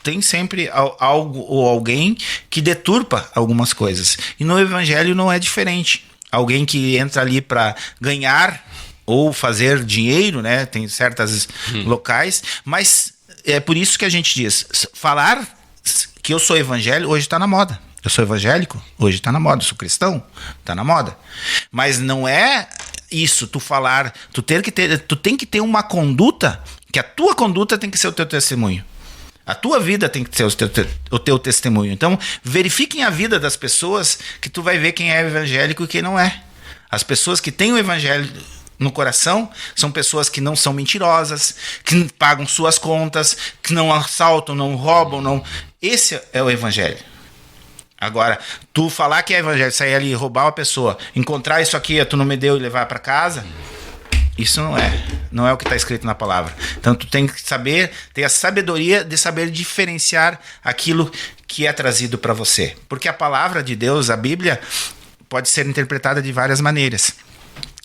tem sempre algo ou alguém que deturpa algumas coisas. E no evangelho não é diferente. Alguém que entra ali para ganhar ou fazer dinheiro, né? Tem certos locais, mas é por isso que a gente diz, falar que eu sou evangélico hoje está na moda. Eu sou evangélico, hoje está na moda. Eu sou cristão, está na moda. Mas não é isso, tu falar, tu tem que ter uma conduta, que a tua conduta tem que ser o teu testemunho. A tua vida tem que ser o teu testemunho. Então, verifiquem a vida das pessoas que tu vai ver quem é evangélico e quem não é. As pessoas que têm o evangelho no coração são pessoas que não são mentirosas, que pagam suas contas, que não assaltam, não roubam, não. Esse é o evangelho. Agora, tu falar que é evangelho, sair ali, roubar uma pessoa, encontrar isso aqui, tu não me deu e levar para casa, isso não é o que está escrito na palavra. Então tu tem que saber, ter a sabedoria de saber diferenciar aquilo que é trazido para você. Porque a palavra de Deus, a Bíblia, pode ser interpretada de várias maneiras.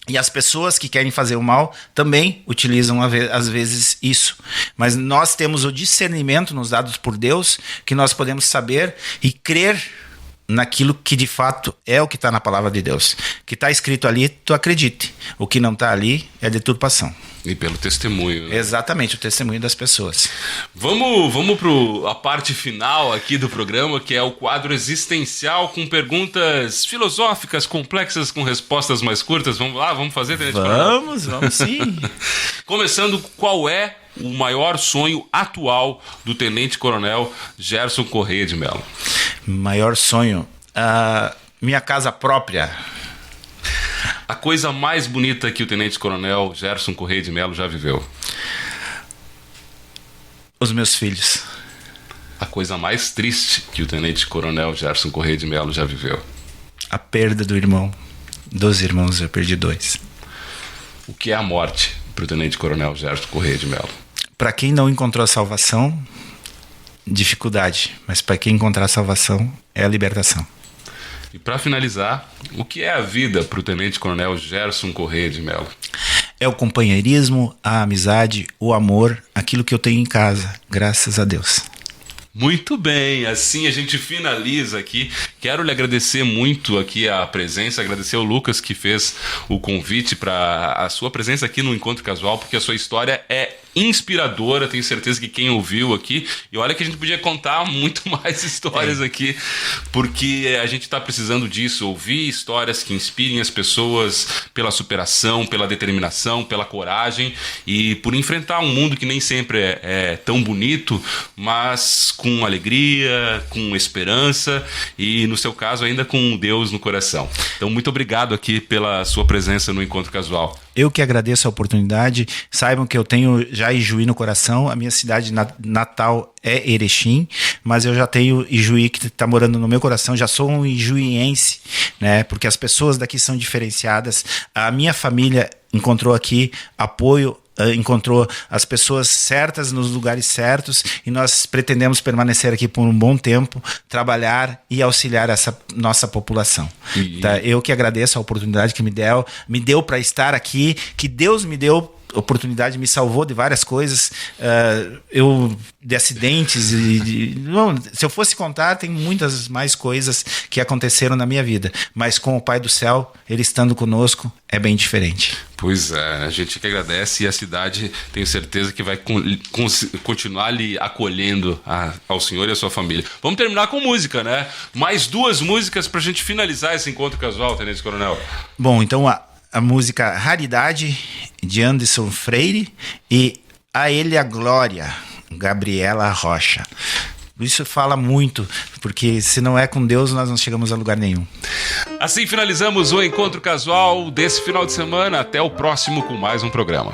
E as pessoas que querem fazer o mal também utilizam às vezes isso. Mas nós temos o discernimento nos dados por Deus, que nós podemos saber e crer naquilo que de fato é o que está na palavra de Deus. O que está escrito ali, tu acredite. O que não está ali é deturpação. E pelo testemunho, né? Exatamente, o testemunho das pessoas. Vamos para a parte final aqui do programa, que é o quadro existencial, com perguntas filosóficas, complexas, com respostas mais curtas. Vamos lá, vamos fazer? Vamos sim. Começando, qual é o maior sonho atual do Tenente Coronel Gerson Correia de Mello? Maior sonho? Minha casa própria. A coisa mais bonita que o Tenente Coronel Gerson Correia de Mello já viveu? Os meus filhos. A coisa mais triste que o Tenente Coronel Gerson Correia de Mello já viveu? A perda do irmão. Dos irmãos, eu perdi 2. O que é a morte para o Tenente Coronel Gerson Corrêa de Mello? Para quem não encontrou a salvação, dificuldade. Mas para quem encontrar a salvação, é a libertação. E para finalizar, o que é a vida para o Tenente Coronel Gerson Corrêa de Mello? É o companheirismo, a amizade, o amor, aquilo que eu tenho em casa, graças a Deus. Muito bem, assim a gente finaliza aqui. Quero lhe agradecer muito aqui a presença, agradecer ao Lucas que fez o convite para a sua presença aqui no Encontro Casual, porque a sua história é inspiradora, tenho certeza que quem ouviu aqui, e olha que a gente podia contar muito mais histórias aqui, porque a gente está precisando disso, ouvir histórias que inspirem as pessoas pela superação, pela determinação, pela coragem e por enfrentar um mundo que nem sempre é tão bonito, mas com alegria, com esperança e, no seu caso, ainda com Deus no coração. Então, muito obrigado aqui pela sua presença no Encontro Casual. Eu que agradeço a oportunidade. Saibam que eu tenho já Ijuí no coração. A minha cidade natal é Erechim, mas eu já tenho Ijuí que está morando no meu coração. Já sou um ijuiense, né? Porque as pessoas daqui são diferenciadas. A minha família encontrou aqui apoio, encontrou as pessoas certas nos lugares certos, e nós pretendemos permanecer aqui por um bom tempo, trabalhar e auxiliar essa nossa população. Tá? Eu que agradeço a oportunidade que me deu para estar aqui, que Deus me deu oportunidade, me salvou de várias coisas, de acidentes, se eu fosse contar, tem muitas mais coisas que aconteceram na minha vida, mas com o Pai do Céu, Ele estando conosco, é bem diferente. Pois é, a gente que agradece, e a cidade, tenho certeza que vai continuar lhe acolhendo ao senhor e à sua família. Vamos terminar com música, né? Mais 2 músicas pra gente finalizar esse Encontro Casual, Tenente Coronel. Bom, então a música Raridade, de Anderson Freire, e A Ele a Glória, Gabriela Rocha. Isso fala muito, porque se não é com Deus, nós não chegamos a lugar nenhum. Assim finalizamos o Encontro Casual desse final de semana. Até o próximo com mais um programa.